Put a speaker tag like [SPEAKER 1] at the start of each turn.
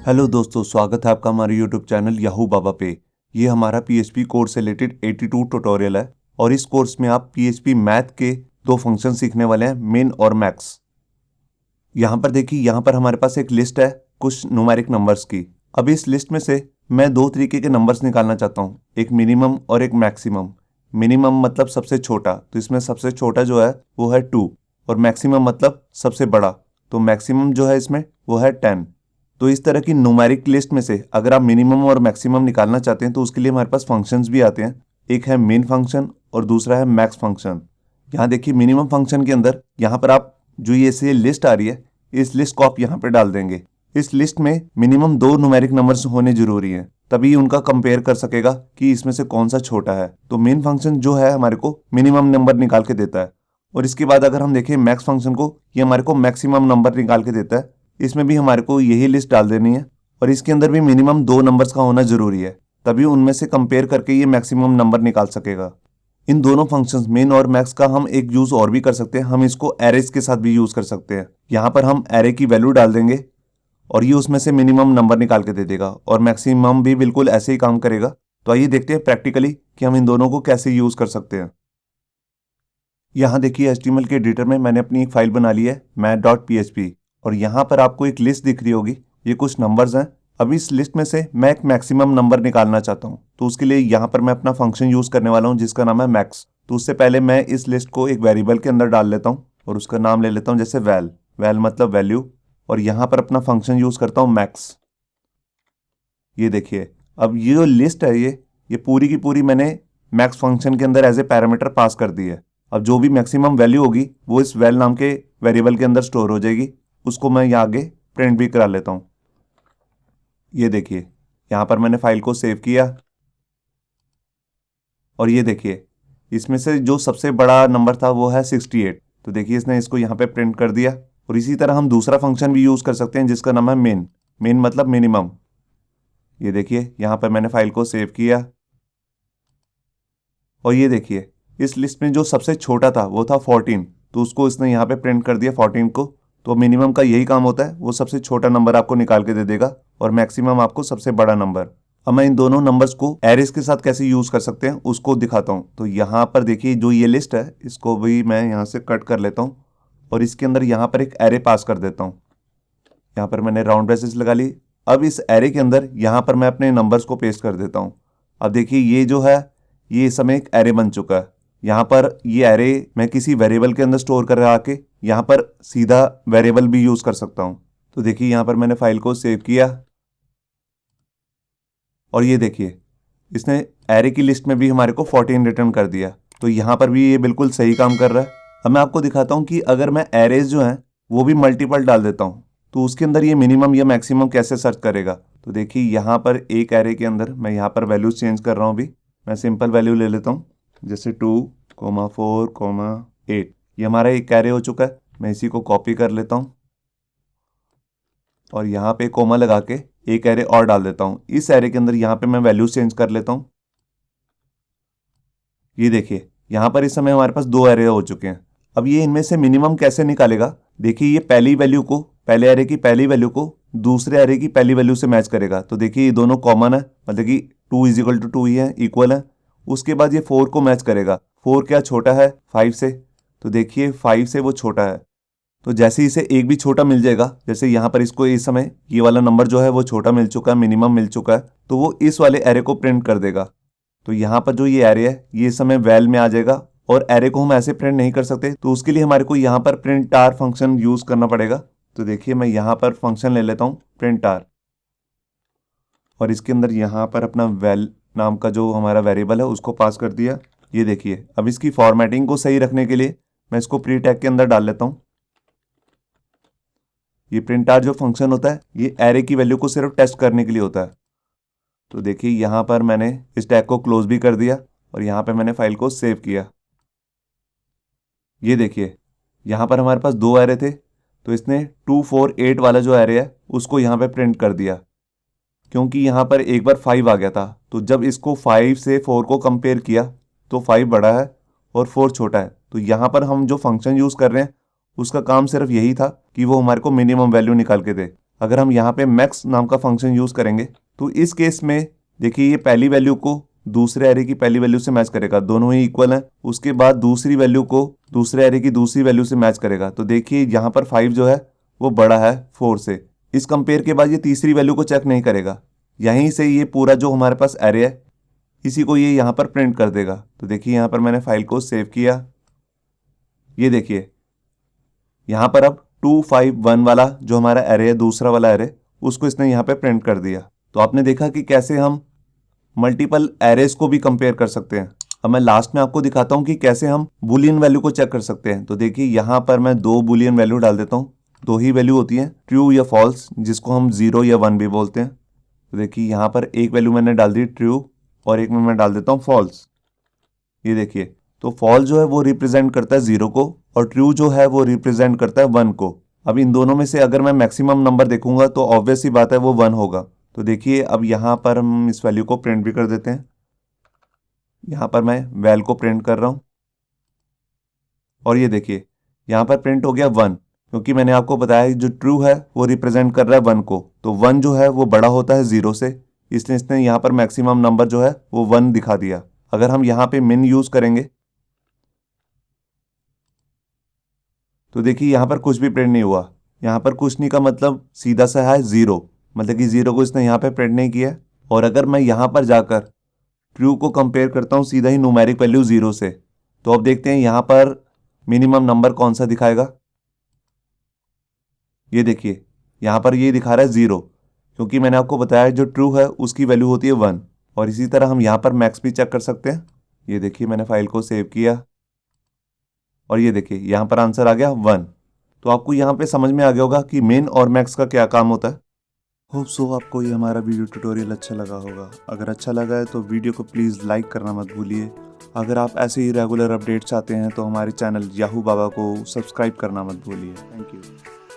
[SPEAKER 1] Hello दोस्तों, स्वागत है आपका हमारे यूट्यूब चैनल याहू बाबा पे। ये हमारा पीएचपी कोर्स से रिलेटेड 82 ट्यूटोरियल है और इस कोर्स में आप पीएचपी मैथ के दो फंक्शन सीखने वाले हैं, मेन और मैक्स। यहाँ पर देखिए, यहाँ पर हमारे पास एक लिस्ट है कुछ न्यूमेरिक नंबर्स की। अब इस लिस्ट में से मैं दो तरीके के नंबर्स निकालना चाहता हूँ, एक मिनिमम और एक मैक्सिमम। मिनिमम मतलब सबसे छोटा, तो इसमें सबसे छोटा जो है वो है 2, और मैक्सिमम मतलब सबसे बड़ा, तो मैक्सिमम जो है इसमें वो है 10। तो इस तरह की न्यूमेरिक लिस्ट में से अगर आप मिनिमम और मैक्सिमम निकालना चाहते हैं तो उसके लिए हमारे पास फंक्शंस भी आते हैं। एक है मेन फंक्शन और दूसरा है मैक्स फंक्शन। यहाँ देखिए, मिनिमम फंक्शन के अंदर यहाँ पर आप जो ये से लिस्ट आ रही है, इस लिस्ट को आप यहाँ पे डाल देंगे। इस लिस्ट में मिनिमम दो न्यूमेरिक नंबर्स होने जरूरी हैं, तभी उनका कंपेयर कर सकेगा कि इसमें से कौन सा छोटा है। तो मेन फंक्शन जो है हमारे को मिनिमम नंबर निकाल के देता है, और इसके बाद अगर हम देखें मैक्स फंक्शन को, ये हमारे को मैक्सिमम नंबर निकाल के देता है। इसमें भी हमारे को यही लिस्ट डाल देनी है, और इसके अंदर भी मिनिमम दो नंबर्स का होना जरूरी है, तभी उनमें से कंपेयर करके ये मैक्सिमम नंबर निकाल सकेगा। इन दोनों फंक्शंस मेन और मैक्स का हम एक यूज और भी कर सकते हैं, हम इसको एरेज के साथ भी यूज कर सकते हैं। यहाँ पर हम एरे की वैल्यू डाल देंगे और ये उसमें से मिनिमम नंबर निकाल के दे देगा, और मैक्सिमम भी बिल्कुल ऐसे ही काम करेगा। तो आइए देखते हैं प्रैक्टिकली कि हम इन दोनों को कैसे यूज कर सकते हैं। यहाँ देखिए, HTML के एडिटर में मैंने अपनी एक फाइल बना ली है math.php, और यहाँ पर आपको एक लिस्ट दिख रही होगी, ये कुछ नंबर्स हैं। अब इस लिस्ट में से मैं एक मैक्सिमम नंबर निकालना चाहता हूँ, तो उसके लिए यहाँ पर मैं अपना फंक्शन यूज करने वाला हूँ जिसका नाम है मैक्स। तो उससे पहले मैं इस लिस्ट को एक वेरिएबल के अंदर डाल लेता हूँ और उसका नाम ले लेता हूँ जैसे वैल। वैल मतलब वैल्यू, और यहाँ पर अपना फंक्शन यूज करता हूँ मैक्स। ये देखिए, अब ये जो लिस्ट है ये पूरी की पूरी मैंने मैक्स फंक्शन के अंदर एज ए पैरामीटर पास कर दी है। अब जो भी मैक्सिमम वैल्यू होगी वो इस वैल नाम के वेरिएबल के अंदर स्टोर हो जाएगी, उसको मैं यहाँ आगे प्रिंट भी करा लेता हूँ। ये देखिए, यहाँ पर मैंने फाइल को सेव किया, और ये देखिए इसमें से जो सबसे बड़ा नंबर था वो है 68। तो देखिए इसने इसको यहाँ पे प्रिंट कर दिया। और इसी तरह हम दूसरा फंक्शन भी यूज कर सकते हैं जिसका नाम है मेन। मेन मतलब मिनिमम। ये देखिए, यहाँ पर मैंने फाइल को सेव किया, और ये देखिए इस लिस्ट में जो सबसे छोटा था वो था 14, तो उसको इसने यहाँ पे प्रिंट कर दिया 14 को। तो मिनिमम का यही काम होता है, वो सबसे छोटा नंबर आपको निकाल के दे देगा, और मैक्सिमम आपको सबसे बड़ा नंबर। अब मैं इन दोनों नंबर्स को एरेज के साथ कैसे यूज कर सकते हैं उसको दिखाता हूँ। तो यहाँ पर देखिए, जो ये लिस्ट है इसको भी मैं यहाँ से कट कर लेता हूँ, और इसके अंदर यहाँ पर एक एरे पास कर देता हूँ। यहाँ पर मैंने राउंड ब्रेसेस लगा ली। अब इस एरे के अंदर यहाँ पर मैं अपने नंबर्स को पेस्ट कर देता हूँ। अब देखिए, ये जो है ये इस समय एक एरे बन चुका है। यहाँ पर ये एरे मैं किसी वेरिएबल के अंदर स्टोर कर रहा के यहाँ पर सीधा वेरिएबल भी यूज कर सकता हूँ। तो देखिए, यहाँ पर मैंने फाइल को सेव किया, और ये देखिए इसने एरे की लिस्ट में भी हमारे को 14 रिटर्न कर दिया। तो यहाँ पर भी ये बिल्कुल सही काम कर रहा है। अब मैं आपको दिखाता हूँ कि अगर मैं एरेज जो हैं वो भी मल्टीपल डाल देता हूँ तो उसके अंदर ये मिनिमम या मैक्सिमम कैसे सर्च करेगा। तो देखिए, यहाँ पर एक एरे के अंदर मैं यहाँ पर वैल्यूज चेंज कर रहा हूँ। अभी मैं सिंपल वैल्यू ले लेता हूँ, जैसे 2, 4, 8। ये हमारा एक एरे हो चुका है। मैं इसी को कॉपी कर लेता हूँ और यहाँ पे कोमा लगा के एक एरे और डाल देता हूँ। इस एरे के अंदर यहाँ पे मैं वैल्यूज चेंज कर लेता हूँ। ये देखिए, यहाँ पर इस समय हमारे पास दो एरे हो चुके हैं। अब ये इनमें से मिनिमम कैसे निकालेगा। देखिए, ये पहली वैल्यू को, पहले एरे की पहली वैल्यू को दूसरे एरे की पहली वैल्यू से मैच करेगा। तो देखिए, ये दोनों कॉमन है, मतलब कि 2 = 2 ही है, इक्वल है। उसके बाद ये 4 को मैच करेगा। 4 क्या छोटा है 5 से, तो देखिए 5 से वो छोटा है। तो जैसे इसे एक भी छोटा मिल जाएगा, जैसे यहाँ पर इसको इस समय ये वाला नंबर जो है वो छोटा मिल चुका है, मिनिमम मिल चुका है, तो वो इस वाले एरे को प्रिंट कर देगा। तो यहाँ पर जो ये एरे है ये इस समय वैल में आ जाएगा, और एरे को हम ऐसे प्रिंट नहीं कर सकते, तो उसके लिए हमारे को यहाँ पर प्रिंट टार फंक्शन यूज करना पड़ेगा। तो देखिए, मैं यहाँ पर फंक्शन ले लेता हूँ प्रिंट टार, और इसके अंदर यहाँ पर अपना वैल नाम का जो हमारा वेरिएबल है उसको पास कर दिया। ये देखिए, अब इसकी फॉर्मेटिंग को सही रखने के लिए मैं इसको प्री टैग के अंदर डाल लेता हूँ। ये प्रिंट आर जो फंक्शन होता है ये एरे की वैल्यू को सिर्फ टेस्ट करने के लिए होता है। तो देखिए, यहाँ पर मैंने इस टैग को क्लोज भी कर दिया, और यहाँ पे मैंने फाइल को सेव किया। ये देखिए, यहाँ पर हमारे पास दो एरे थे, तो इसने 2, 4, 8 वाला जो एरे है उसको यहाँ पे प्रिंट कर दिया, क्योंकि यहाँ पर एक बार 5 आ गया था। तो जब इसको 5 से 4 को कंपेयर किया तो 5 बड़ा है और 4 छोटा है। तो यहाँ पर हम जो फंक्शन यूज कर रहे हैं उसका काम सिर्फ यही था कि वो हमारे को मिनिमम वैल्यू निकाल के दे। अगर हम यहाँ पे मैक्स नाम का फंक्शन यूज़ करेंगे तो इस केस में देखिए ये पहली वैल्यू को दूसरे एरे की पहली वैल्यू से मैच करेगा, दोनों ही इक्वल हैं। उसके बाद दूसरी वैल्यू को दूसरे एरे की दूसरी वैल्यू से मैच करेगा। तो देखिए यहाँ पर 5 जो है वो बड़ा है 4 से। इस कंपेयर के बाद ये तीसरी वैल्यू को चेक नहीं करेगा, यहीं से ये पूरा जो हमारे पास एरे है इसी को ये यहाँ पर प्रिंट कर देगा। तो देखिए यहाँ पर मैंने फाइल को सेव किया, ये देखिए यहाँ पर अब 2 5 1 वाला जो हमारा एरे है, दूसरा वाला एरे, उसको इसने यहाँ पे प्रिंट कर दिया। तो आपने देखा कि कैसे हम मल्टीपल एरेज को भी कंपेयर कर सकते हैं। अब मैं लास्ट में आपको दिखाता हूँ कि कैसे हम बुलियन वैल्यू को चेक कर सकते हैं। तो देखिए यहाँ पर मैं 2 बुलियन वैल्यू डाल देता हूँ। 2 ही वैल्यू होती हैं, ट्रू या फॉल्स, जिसको हम 0 या 1 भी बोलते हैं। तो देखिए यहाँ पर एक वैल्यू मैंने डाल दी ट्रू और एक में मैं डाल देता हूँ फॉल्स। ये देखिए, तो फॉल्स जो है वो रिप्रेजेंट करता है 0 को और ट्रू जो है वो रिप्रेजेंट करता है 1 को। अब इन दोनों में से अगर मैं मैक्सिमम नंबर देखूंगा तो ऑब्वियस सी बात है वो 1 होगा। तो देखिए अब यहाँ पर हम इस वैल्यू को प्रिंट भी कर देते हैं। यहाँ पर मैं वैल को प्रिंट कर रहा हूँ और ये देखिए यहाँ पर प्रिंट हो गया 1, क्योंकि मैंने आपको बताया जो ट्रू है वो रिप्रेजेंट कर रहा है 1 को। तो 1 जो है वो बड़ा होता है 0 से, इसलिए इसने यहाँ पर मैक्सिमम नंबर जो है वो 1 दिखा दिया। अगर हम यहाँ पे मिन यूज करेंगे तो देखिए यहाँ पर कुछ भी प्रिंट नहीं हुआ। यहाँ पर कुछ नहीं का मतलब सीधा सा है 0, मतलब कि 0 को इसने यहाँ पे प्रिंट नहीं किया। और अगर मैं यहाँ पर जाकर ट्रू को कंपेयर करता हूँ सीधा ही न्यूमेरिक वैल्यू 0 से, तो अब देखते हैं यहाँ पर मिनिमम नंबर कौन सा दिखाएगा। ये देखिए यहाँ पर ये दिखा रहा है 0, क्योंकि मैंने आपको बताया जो ट्रू है उसकी वैल्यू होती है 1। और इसी तरह हम यहाँ पर मैक्स भी चेक कर सकते हैं। ये देखिए मैंने फाइल को सेव किया और ये देखिए यहाँ पर आंसर आ गया 1। तो आपको यहाँ पे समझ में आ गया होगा कि मेन और मैक्स का क्या काम होता है। होप सो आपको ये हमारा वीडियो ट्यूटोरियल अच्छा लगा होगा। अगर अच्छा लगा है तो वीडियो को प्लीज़ लाइक करना मत भूलिए। अगर आप ऐसे ही रेगुलर अपडेट चाहते हैं तो हमारे चैनल याहू बाबा को सब्सक्राइब करना मत भूलिए। Thank you.